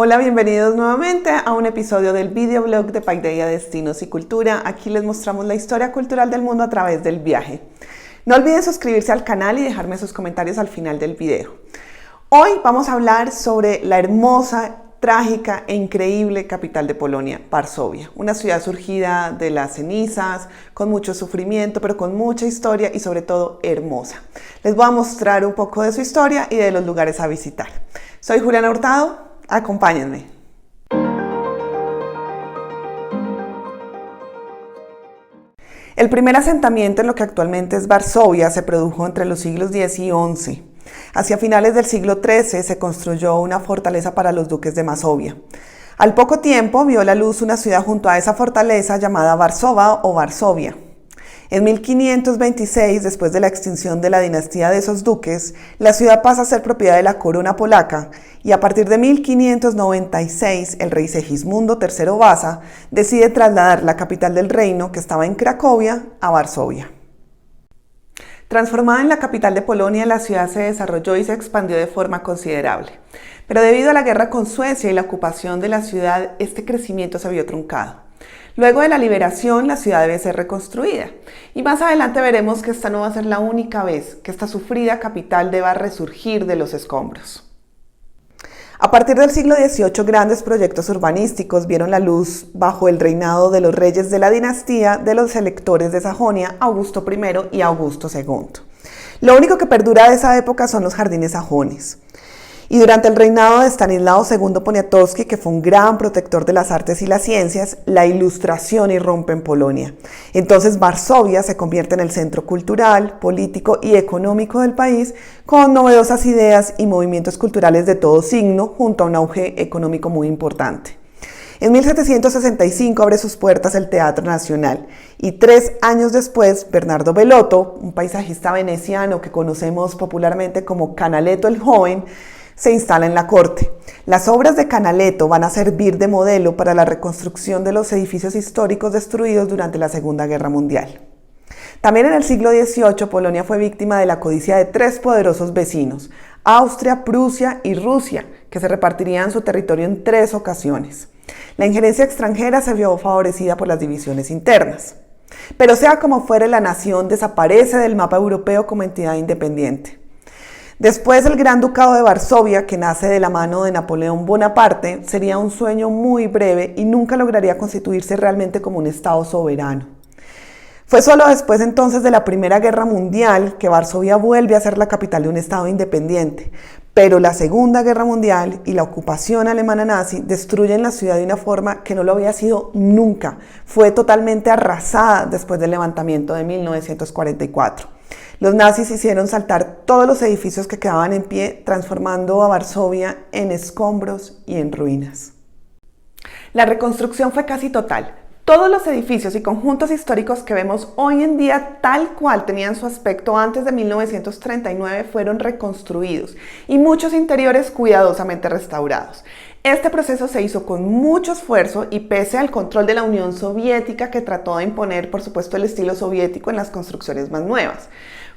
Hola, bienvenidos nuevamente a un episodio del videoblog de Paideia Destinos y Cultura. Aquí les mostramos la historia cultural del mundo a través del viaje. No olviden suscribirse al canal y dejarme sus comentarios al final del video. Hoy vamos a hablar sobre la hermosa, trágica e increíble capital de Polonia, Varsovia. Una ciudad surgida de las cenizas, con mucho sufrimiento, pero con mucha historia y sobre todo hermosa. Les voy a mostrar un poco de su historia y de los lugares a visitar. Soy Juliana Hurtado. Acompáñenme. El primer asentamiento en lo que actualmente es Varsovia se produjo entre los siglos X y XI. Hacia finales del siglo XIII se construyó una fortaleza para los duques de Masovia. Al poco tiempo vio la luz una ciudad junto a esa fortaleza llamada Varsova o Varsovia. En 1526, después de la extinción de la dinastía de esos duques, la ciudad pasa a ser propiedad de la corona polaca y a partir de 1596 el rey Segismundo III Vasa decide trasladar la capital del reino, que estaba en Cracovia, a Varsovia. Transformada en la capital de Polonia, la ciudad se desarrolló y se expandió de forma considerable. Pero debido a la guerra con Suecia y la ocupación de la ciudad, este crecimiento se vio truncado. Luego de la liberación, la ciudad debe ser reconstruida. Y más adelante veremos que esta no va a ser la única vez que esta sufrida capital deba resurgir de los escombros. A partir del siglo XVIII, grandes proyectos urbanísticos vieron la luz bajo el reinado de los reyes de la dinastía de los electores de Sajonia, Augusto I y Augusto II. Lo único que perdura de esa época son los jardines sajones. Y durante el reinado de Stanislao II Poniatowski, que fue un gran protector de las artes y las ciencias, la ilustración irrumpe en Polonia. Entonces Varsovia se convierte en el centro cultural, político y económico del país, con novedosas ideas y movimientos culturales de todo signo, junto a un auge económico muy importante. En 1765 abre sus puertas el Teatro Nacional y 3 años después Bernardo Bellotto, un paisajista veneciano que conocemos popularmente como Canaletto el Joven, se instala en la corte. Las obras de Canaletto van a servir de modelo para la reconstrucción de los edificios históricos destruidos durante la Segunda Guerra Mundial. También en el siglo XVIII, Polonia fue víctima de la codicia de 3 poderosos vecinos, Austria, Prusia y Rusia, que se repartirían su territorio en 3 ocasiones. La injerencia extranjera se vio favorecida por las divisiones internas. Pero sea como fuere, la nación desaparece del mapa europeo como entidad independiente. Después, el Gran Ducado de Varsovia, que nace de la mano de Napoleón Bonaparte, sería un sueño muy breve y nunca lograría constituirse realmente como un estado soberano. Fue solo después entonces de la Primera Guerra Mundial que Varsovia vuelve a ser la capital de un estado independiente, pero la Segunda Guerra Mundial y la ocupación alemana nazi destruyen la ciudad de una forma que no lo había sido nunca. Fue totalmente arrasada después del levantamiento de 1944. Los nazis hicieron saltar todos los edificios que quedaban en pie, transformando a Varsovia en escombros y en ruinas. La reconstrucción fue casi total. Todos los edificios y conjuntos históricos que vemos hoy en día tal cual tenían su aspecto antes de 1939 fueron reconstruidos y muchos interiores cuidadosamente restaurados. Este proceso se hizo con mucho esfuerzo y pese al control de la Unión Soviética, que trató de imponer, por supuesto, el estilo soviético en las construcciones más nuevas.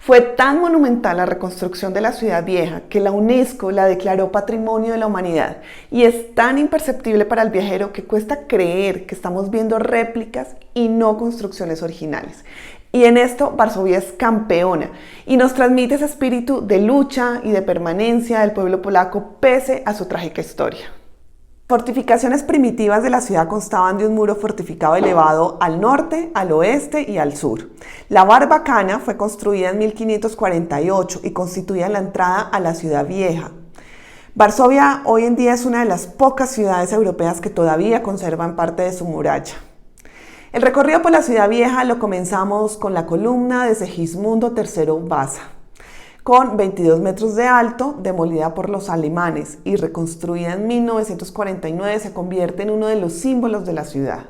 Fue tan monumental la reconstrucción de la ciudad vieja que la UNESCO la declaró Patrimonio de la Humanidad y es tan imperceptible para el viajero que cuesta creer que estamos viendo réplicas y no construcciones originales. Y en esto Varsovia es campeona y nos transmite ese espíritu de lucha y de permanencia del pueblo polaco pese a su trágica historia. Fortificaciones primitivas de la ciudad constaban de un muro fortificado elevado al norte, al oeste y al sur. La Barbacana fue construida en 1548 y constituía la entrada a la ciudad vieja. Varsovia hoy en día es una de las pocas ciudades europeas que todavía conservan parte de su muralla. El recorrido por la ciudad vieja lo comenzamos con la columna de Segismundo III Vasa, con 22 metros de alto, demolida por los alemanes y reconstruida en 1949, se convierte en uno de los símbolos de la ciudad.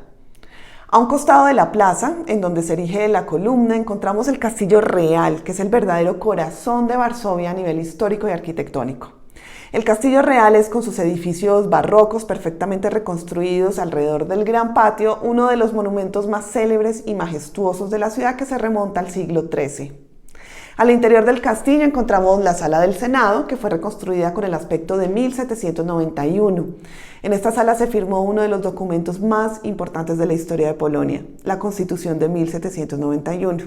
A un costado de la plaza, en donde se erige la columna, encontramos el Castillo Real, que es el verdadero corazón de Varsovia a nivel histórico y arquitectónico. El Castillo Real es, con sus edificios barrocos perfectamente reconstruidos alrededor del gran patio, uno de los monumentos más célebres y majestuosos de la ciudad, que se remonta al siglo XIII. Al interior del castillo encontramos la sala del Senado, que fue reconstruida con el aspecto de 1791. En esta sala se firmó uno de los documentos más importantes de la historia de Polonia, la Constitución de 1791.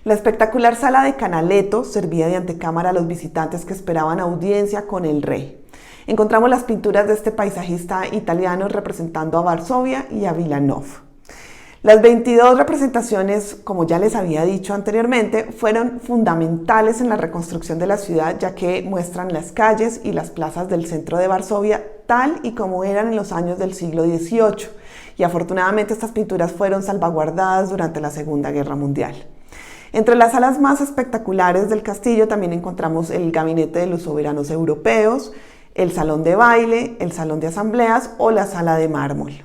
La espectacular sala de Canaletto servía de antecámara a los visitantes que esperaban audiencia con el rey. Encontramos las pinturas de este paisajista italiano representando a Varsovia y a Wilanów. Las 22 representaciones, como ya les había dicho anteriormente, fueron fundamentales en la reconstrucción de la ciudad, ya que muestran las calles y las plazas del centro de Varsovia tal y como eran en los años del siglo XVIII. Y afortunadamente estas pinturas fueron salvaguardadas durante la Segunda Guerra Mundial. Entre las salas más espectaculares del castillo también encontramos el gabinete de los soberanos europeos, el salón de baile, el salón de asambleas o la sala de mármol.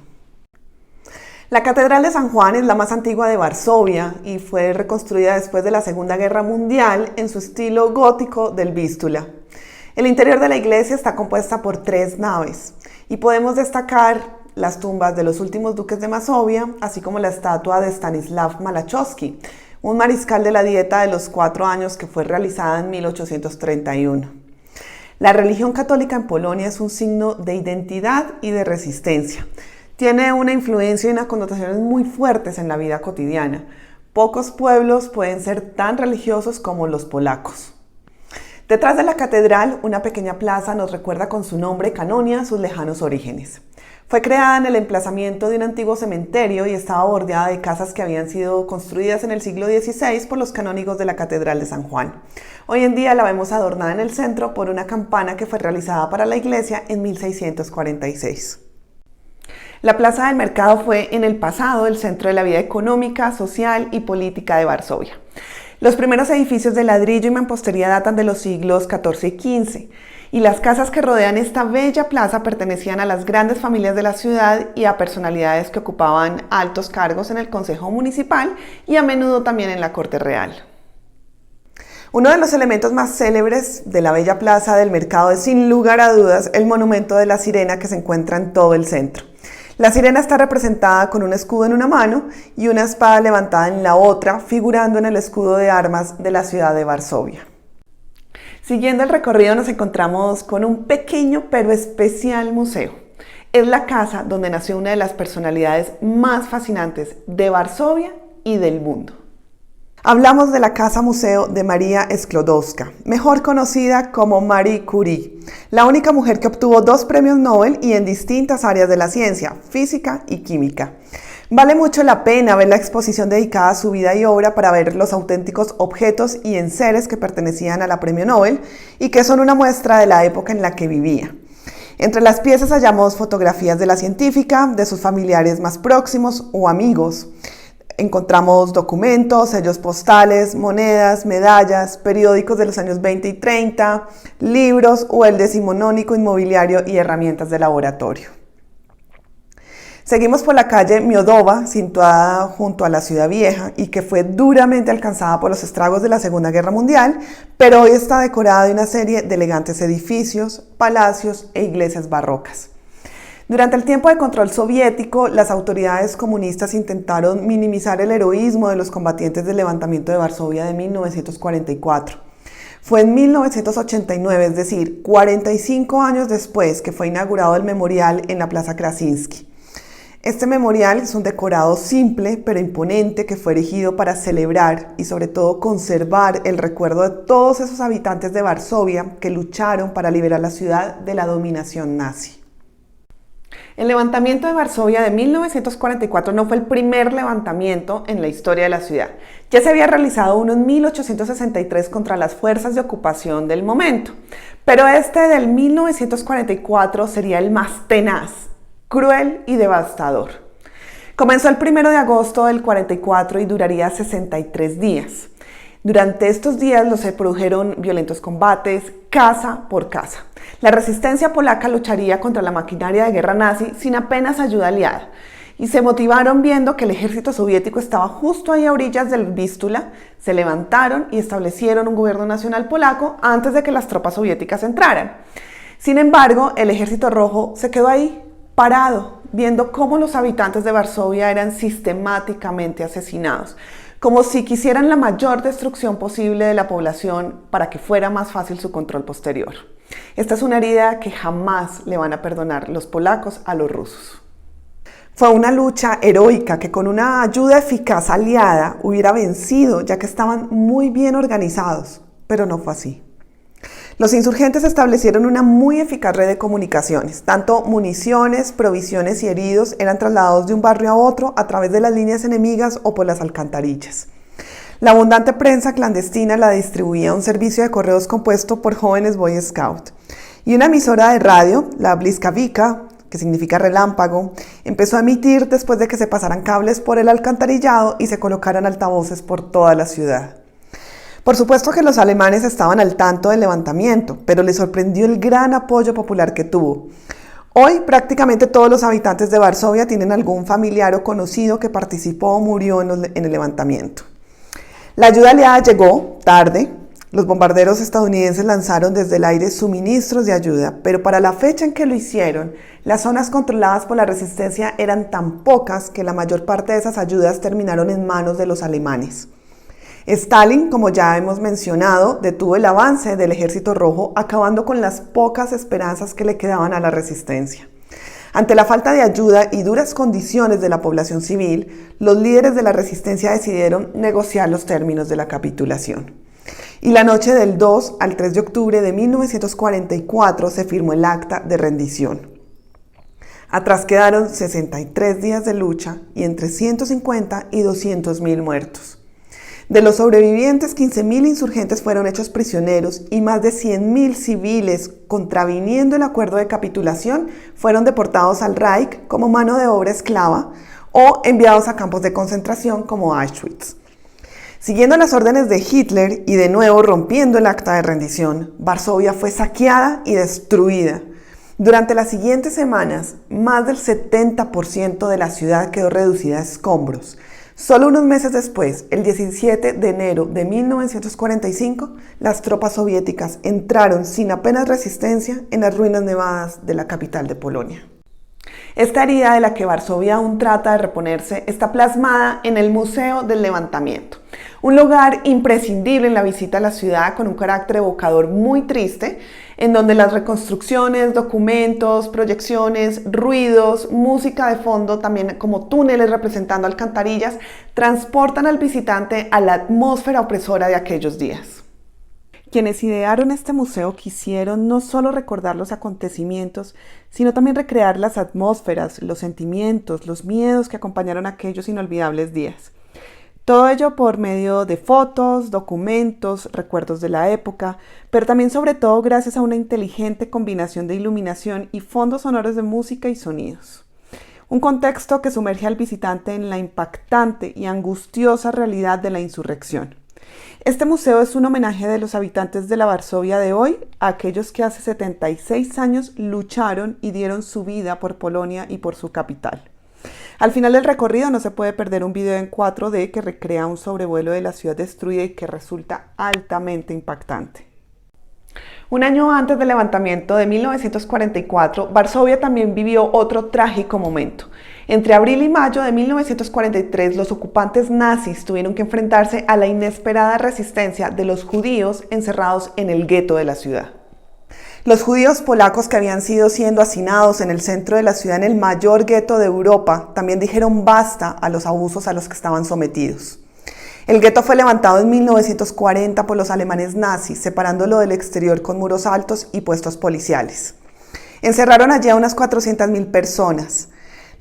La Catedral de San Juan es la más antigua de Varsovia y fue reconstruida después de la Segunda Guerra Mundial en su estilo gótico del Vístula. El interior de la iglesia está compuesta por 3 naves y podemos destacar las tumbas de los últimos duques de Masovia, así como la estatua de Stanislav Malachowski, un mariscal de la Dieta de los 4 años que fue realizada en 1831. La religión católica en Polonia es un signo de identidad y de resistencia. Tiene una influencia y unas connotaciones muy fuertes en la vida cotidiana. Pocos pueblos pueden ser tan religiosos como los polacos. Detrás de la catedral, una pequeña plaza nos recuerda con su nombre Canonia sus lejanos orígenes. Fue creada en el emplazamiento de un antiguo cementerio y estaba bordeada de casas que habían sido construidas en el siglo XVI por los canónigos de la Catedral de San Juan. Hoy en día la vemos adornada en el centro por una campana que fue realizada para la iglesia en 1646. La Plaza del Mercado fue en el pasado el centro de la vida económica, social y política de Varsovia. Los primeros edificios de ladrillo y mampostería datan de los siglos XIV y XV, y las casas que rodean esta bella plaza pertenecían a las grandes familias de la ciudad y a personalidades que ocupaban altos cargos en el Consejo Municipal y a menudo también en la Corte Real. Uno de los elementos más célebres de la bella plaza del mercado es sin lugar a dudas el monumento de la sirena que se encuentra en todo el centro. La sirena está representada con un escudo en una mano y una espada levantada en la otra, figurando en el escudo de armas de la ciudad de Varsovia. Siguiendo el recorrido nos encontramos con un pequeño pero especial museo. Es la casa donde nació una de las personalidades más fascinantes de Varsovia y del mundo. Hablamos de la Casa Museo de María Sklodowska, mejor conocida como Marie Curie, la única mujer que obtuvo 2 premios Nobel y en distintas áreas de la ciencia, física y química. Vale mucho la pena ver la exposición dedicada a su vida y obra para ver los auténticos objetos y enseres que pertenecían a la premio Nobel y que son una muestra de la época en la que vivía. Entre las piezas hallamos fotografías de la científica, de sus familiares más próximos o amigos. Encontramos documentos, sellos postales, monedas, medallas, periódicos de los años 20 y 30, libros o el decimonónico inmobiliario y herramientas de laboratorio. Seguimos por la calle Miodowa, situada junto a la Ciudad Vieja y que fue duramente alcanzada por los estragos de la Segunda Guerra Mundial, pero hoy está decorada de una serie de elegantes edificios, palacios e iglesias barrocas. Durante el tiempo de control soviético, las autoridades comunistas intentaron minimizar el heroísmo de los combatientes del levantamiento de Varsovia de 1944. Fue en 1989, es decir, 45 años después, que fue inaugurado el memorial en la Plaza Krasinsky. Este memorial es un decorado simple pero imponente que fue erigido para celebrar y sobre todo conservar el recuerdo de todos esos habitantes de Varsovia que lucharon para liberar la ciudad de la dominación nazi. El levantamiento de Varsovia de 1944 no fue el primer levantamiento en la historia de la ciudad. Ya se había realizado uno en 1863 contra las fuerzas de ocupación del momento, pero este del 1944 sería el más tenaz, cruel y devastador. Comenzó el 1 de agosto del 44 y duraría 63 días. Durante estos días se produjeron violentos combates, casa por casa. La resistencia polaca lucharía contra la maquinaria de guerra nazi sin apenas ayuda aliada y se motivaron viendo que el ejército soviético estaba justo ahí a orillas del Vístula, se levantaron y establecieron un gobierno nacional polaco antes de que las tropas soviéticas entraran. Sin embargo, el ejército rojo se quedó ahí, parado, viendo cómo los habitantes de Varsovia eran sistemáticamente asesinados, como si quisieran la mayor destrucción posible de la población para que fuera más fácil su control posterior. Esta es una herida que jamás le van a perdonar los polacos a los rusos. Fue una lucha heroica que con una ayuda eficaz aliada hubiera vencido, ya que estaban muy bien organizados, pero no fue así. Los insurgentes establecieron una muy eficaz red de comunicaciones. Tanto municiones, provisiones y heridos eran trasladados de un barrio a otro a través de las líneas enemigas o por las alcantarillas. La abundante prensa clandestina la distribuía un servicio de correos compuesto por jóvenes Boy Scout. Y una emisora de radio, la Bliskavika, que significa relámpago, empezó a emitir después de que se pasaran cables por el alcantarillado y se colocaran altavoces por toda la ciudad. Por supuesto que los alemanes estaban al tanto del levantamiento, pero les sorprendió el gran apoyo popular que tuvo. Hoy prácticamente todos los habitantes de Varsovia tienen algún familiar o conocido que participó o murió en el levantamiento. La ayuda aliada llegó tarde. Los bombarderos estadounidenses lanzaron desde el aire suministros de ayuda, pero para la fecha en que lo hicieron, las zonas controladas por la resistencia eran tan pocas que la mayor parte de esas ayudas terminaron en manos de los alemanes. Stalin, como ya hemos mencionado, detuvo el avance del Ejército Rojo, acabando con las pocas esperanzas que le quedaban a la resistencia. Ante la falta de ayuda y duras condiciones de la población civil, los líderes de la resistencia decidieron negociar los términos de la capitulación. Y la noche del 2 al 3 de octubre de 1944 se firmó el acta de rendición. Atrás quedaron 63 días de lucha y entre 150 y 200.000 muertos. De los sobrevivientes, 15.000 insurgentes fueron hechos prisioneros y más de 100.000 civiles, contraviniendo el acuerdo de capitulación, fueron deportados al Reich como mano de obra esclava o enviados a campos de concentración como Auschwitz. Siguiendo las órdenes de Hitler y de nuevo rompiendo el acta de rendición, Varsovia fue saqueada y destruida. Durante las siguientes semanas, más del 70% de la ciudad quedó reducida a escombros. Solo unos meses después, el 17 de enero de 1945, las tropas soviéticas entraron sin apenas resistencia en las ruinas nevadas de la capital de Polonia. Esta herida de la que Varsovia aún trata de reponerse está plasmada en el Museo del Levantamiento, un lugar imprescindible en la visita a la ciudad con un carácter evocador muy triste, en donde las reconstrucciones, documentos, proyecciones, ruidos, música de fondo, también como túneles representando alcantarillas, transportan al visitante a la atmósfera opresora de aquellos días. Quienes idearon este museo quisieron no solo recordar los acontecimientos, sino también recrear las atmósferas, los sentimientos, los miedos que acompañaron aquellos inolvidables días. Todo ello por medio de fotos, documentos, recuerdos de la época, pero también sobre todo gracias a una inteligente combinación de iluminación y fondos sonoros de música y sonidos. Un contexto que sumerge al visitante en la impactante y angustiosa realidad de la insurrección. Este museo es un homenaje de los habitantes de la Varsovia de hoy a aquellos que hace 76 años lucharon y dieron su vida por Polonia y por su capital. Al final del recorrido no se puede perder un video en 4D que recrea un sobrevuelo de la ciudad destruida y que resulta altamente impactante. Un año antes del levantamiento de 1944, Varsovia también vivió otro trágico momento. Entre abril y mayo de 1943, los ocupantes nazis tuvieron que enfrentarse a la inesperada resistencia de los judíos encerrados en el gueto de la ciudad. Los judíos polacos que habían sido siendo hacinados en el centro de la ciudad, en el mayor gueto de Europa, también dijeron basta a los abusos a los que estaban sometidos. El gueto fue levantado en 1940 por los alemanes nazis, separándolo del exterior con muros altos y puestos policiales. Encerraron allí a unas 400.000 personas.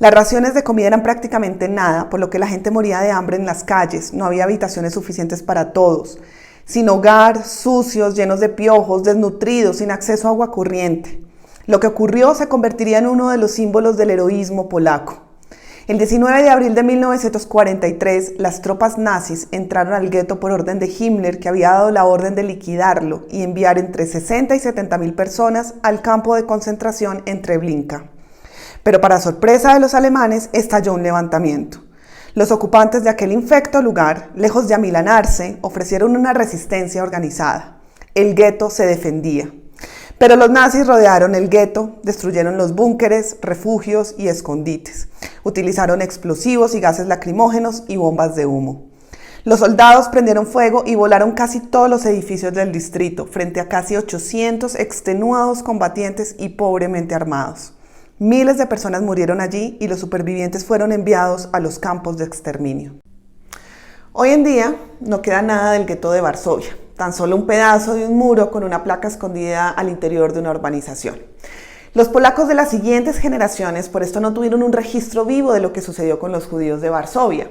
Las raciones de comida eran prácticamente nada, por lo que la gente moría de hambre en las calles, no había habitaciones suficientes para todos. Sin hogar, sucios, llenos de piojos, desnutridos, sin acceso a agua corriente. Lo que ocurrió se convertiría en uno de los símbolos del heroísmo polaco. El 19 de abril de 1943, las tropas nazis entraron al gueto por orden de Himmler, que había dado la orden de liquidarlo y enviar entre 60 y 70.000 personas al campo de concentración en Treblinka. Pero para sorpresa de los alemanes, estalló un levantamiento. Los ocupantes de aquel infecto lugar, lejos de amilanarse, ofrecieron una resistencia organizada. El gueto se defendía. Pero los nazis rodearon el gueto, destruyeron los búnkeres, refugios y escondites. Utilizaron explosivos y gases lacrimógenos y bombas de humo. Los soldados prendieron fuego y volaron casi todos los edificios del distrito, frente a casi 800 extenuados combatientes y pobremente armados. Miles de personas murieron allí y los supervivientes fueron enviados a los campos de exterminio. Hoy en día no queda nada del gueto de Varsovia, tan solo un pedazo de un muro con una placa escondida al interior de una urbanización. Los polacos de las siguientes generaciones por esto no tuvieron un registro vivo de lo que sucedió con los judíos de Varsovia.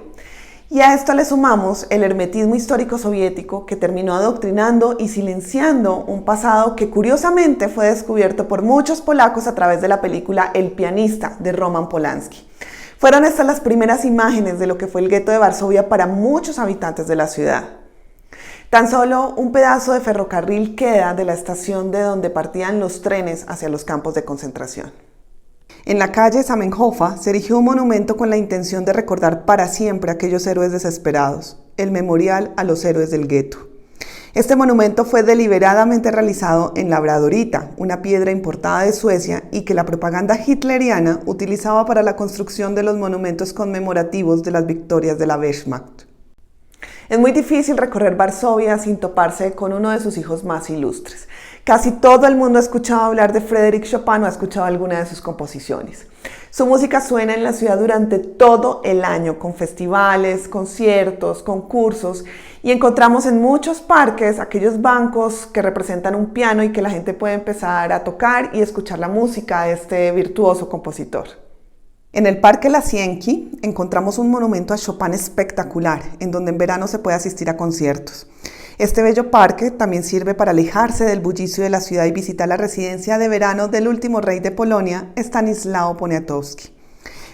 Y a esto le sumamos el hermetismo histórico soviético que terminó adoctrinando y silenciando un pasado que curiosamente fue descubierto por muchos polacos a través de la película El pianista de Roman Polanski. Fueron estas las primeras imágenes de lo que fue el gueto de Varsovia para muchos habitantes de la ciudad. Tan solo un pedazo de ferrocarril queda de la estación de donde partían los trenes hacia los campos de concentración. En la calle Zamenhof se erigió un monumento con la intención de recordar para siempre a aquellos héroes desesperados, el memorial a los héroes del gueto. Este monumento fue deliberadamente realizado en labradorita, una piedra importada de Suecia y que la propaganda hitleriana utilizaba para la construcción de los monumentos conmemorativos de las victorias de la Wehrmacht. Es muy difícil recorrer Varsovia sin toparse con uno de sus hijos más ilustres. Casi todo el mundo ha escuchado hablar de Frédéric Chopin o ha escuchado alguna de sus composiciones. Su música suena en la ciudad durante todo el año, con festivales, conciertos, concursos, y encontramos en muchos parques aquellos bancos que representan un piano y que la gente puede empezar a tocar y escuchar la música de este virtuoso compositor. En el Parque Lasienki encontramos un monumento a Chopin espectacular, en donde en verano se puede asistir a conciertos. Este bello parque también sirve para alejarse del bullicio de la ciudad y visitar la residencia de verano del último rey de Polonia, Stanislao Poniatowski.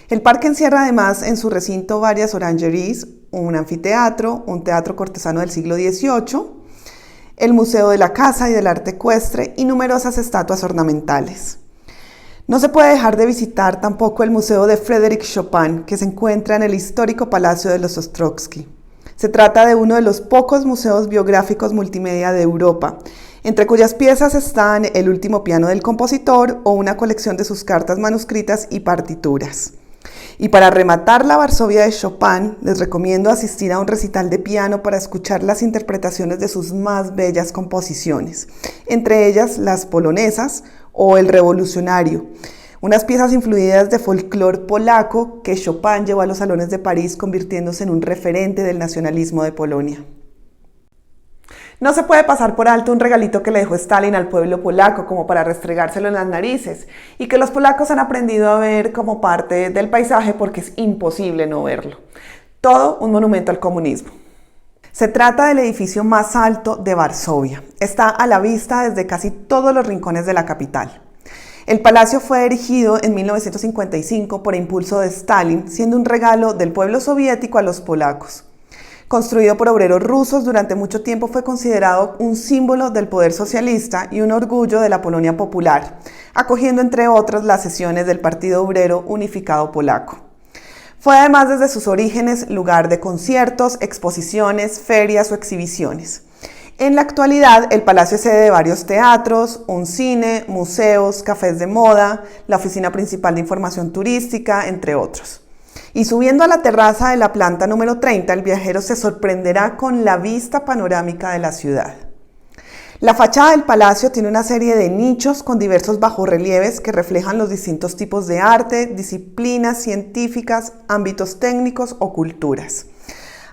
El parque encierra además en su recinto varias orangeries, un anfiteatro, un teatro cortesano del siglo XVIII, el Museo de la Caza y del Arte Ecuestre y numerosas estatuas ornamentales. No se puede dejar de visitar tampoco el Museo de Frédéric Chopin, que se encuentra en el histórico Palacio de los Ostrowski. Se trata de uno de los pocos museos biográficos multimedia de Europa, entre cuyas piezas están el último piano del compositor o una colección de sus cartas manuscritas y partituras. Y para rematar la Varsovia de Chopin, les recomiendo asistir a un recital de piano para escuchar las interpretaciones de sus más bellas composiciones, entre ellas las polonesas o el revolucionario, unas piezas influidas de folclore polaco que Chopin llevó a los salones de París convirtiéndose en un referente del nacionalismo de Polonia. No se puede pasar por alto un regalito que le dejó Stalin al pueblo polaco como para restregárselo en las narices y que los polacos han aprendido a ver como parte del paisaje porque es imposible no verlo. Todo un monumento al comunismo. Se trata del edificio más alto de Varsovia. Está a la vista desde casi todos los rincones de la capital. El palacio fue erigido en 1955 por impulso de Stalin, siendo un regalo del pueblo soviético a los polacos. Construido por obreros rusos, durante mucho tiempo fue considerado un símbolo del poder socialista y un orgullo de la Polonia popular, acogiendo entre otras las sesiones del Partido Obrero Unificado Polaco. Fue además desde sus orígenes lugar de conciertos, exposiciones, ferias o exhibiciones. En la actualidad, el palacio es sede de varios teatros, un cine, museos, cafés de moda, la oficina principal de información turística, entre otros. Y subiendo a la terraza de la planta número 30, el viajero se sorprenderá con la vista panorámica de la ciudad. La fachada del palacio tiene una serie de nichos con diversos bajorrelieves que reflejan los distintos tipos de arte, disciplinas científicas, ámbitos técnicos o culturas.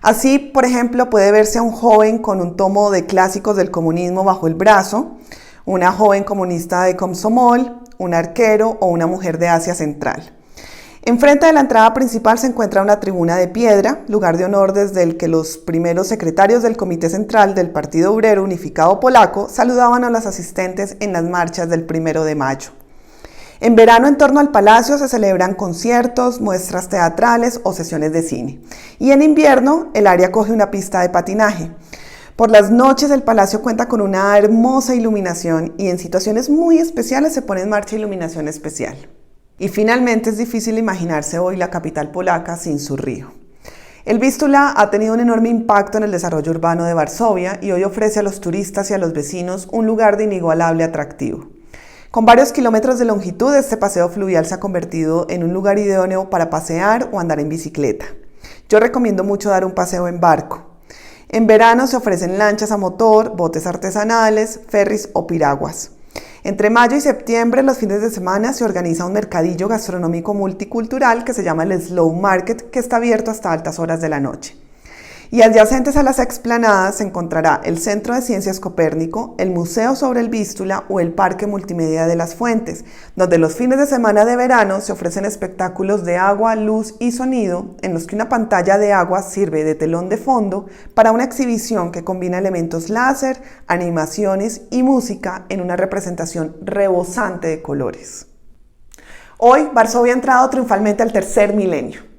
Así, por ejemplo, puede verse a un joven con un tomo de clásicos del comunismo bajo el brazo, una joven comunista de Komsomol, un arquero o una mujer de Asia Central. Enfrente de la entrada principal se encuentra una tribuna de piedra, lugar de honor desde el que los primeros secretarios del Comité Central del Partido Obrero Unificado Polaco saludaban a los asistentes en las marchas del 1 de mayo. En verano, en torno al palacio se celebran conciertos, muestras teatrales o sesiones de cine. Y en invierno, el área acoge una pista de patinaje. Por las noches, el palacio cuenta con una hermosa iluminación y en situaciones muy especiales se pone en marcha iluminación especial. Y finalmente es difícil imaginarse hoy la capital polaca sin su río. El Vístula ha tenido un enorme impacto en el desarrollo urbano de Varsovia y hoy ofrece a los turistas y a los vecinos un lugar de inigualable atractivo. Con varios kilómetros de longitud, este paseo fluvial se ha convertido en un lugar idóneo para pasear o andar en bicicleta. Yo recomiendo mucho dar un paseo en barco. En verano se ofrecen lanchas a motor, botes artesanales, ferries o piraguas. Entre mayo y septiembre, los fines de semana, se organiza un mercadillo gastronómico multicultural que se llama el Slow Market, que está abierto hasta altas horas de la noche. Y adyacentes a las explanadas se encontrará el Centro de Ciencias Copérnico, el Museo sobre el Vístula o el Parque Multimedia de las Fuentes, donde los fines de semana de verano se ofrecen espectáculos de agua, luz y sonido, en los que una pantalla de agua sirve de telón de fondo para una exhibición que combina elementos láser, animaciones y música en una representación rebosante de colores. Hoy, Varsovia ha entrado triunfalmente al tercer milenio.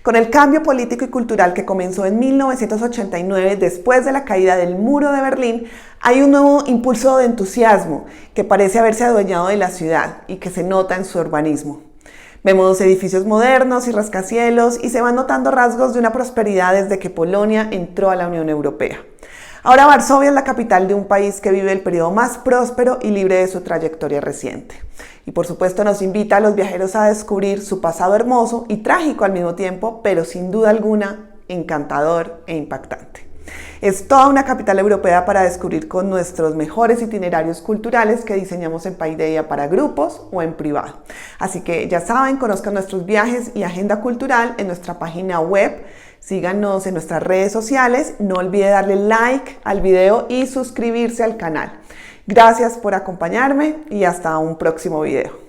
Con el cambio político y cultural que comenzó en 1989 después de la caída del muro de Berlín, hay un nuevo impulso de entusiasmo que parece haberse adueñado de la ciudad y que se nota en su urbanismo. Vemos edificios modernos y rascacielos y se van notando rasgos de una prosperidad desde que Polonia entró a la Unión Europea. Ahora Varsovia es la capital de un país que vive el periodo más próspero y libre de su trayectoria reciente. Y por supuesto nos invita a los viajeros a descubrir su pasado hermoso y trágico al mismo tiempo, pero sin duda alguna encantador e impactante. Es toda una capital europea para descubrir con nuestros mejores itinerarios culturales que diseñamos en Paideia para grupos o en privado. Así que ya saben, conozcan nuestros viajes y agenda cultural en nuestra página web. Síganos en nuestras redes sociales, no olvide darle like al video y suscribirse al canal. Gracias por acompañarme y hasta un próximo video.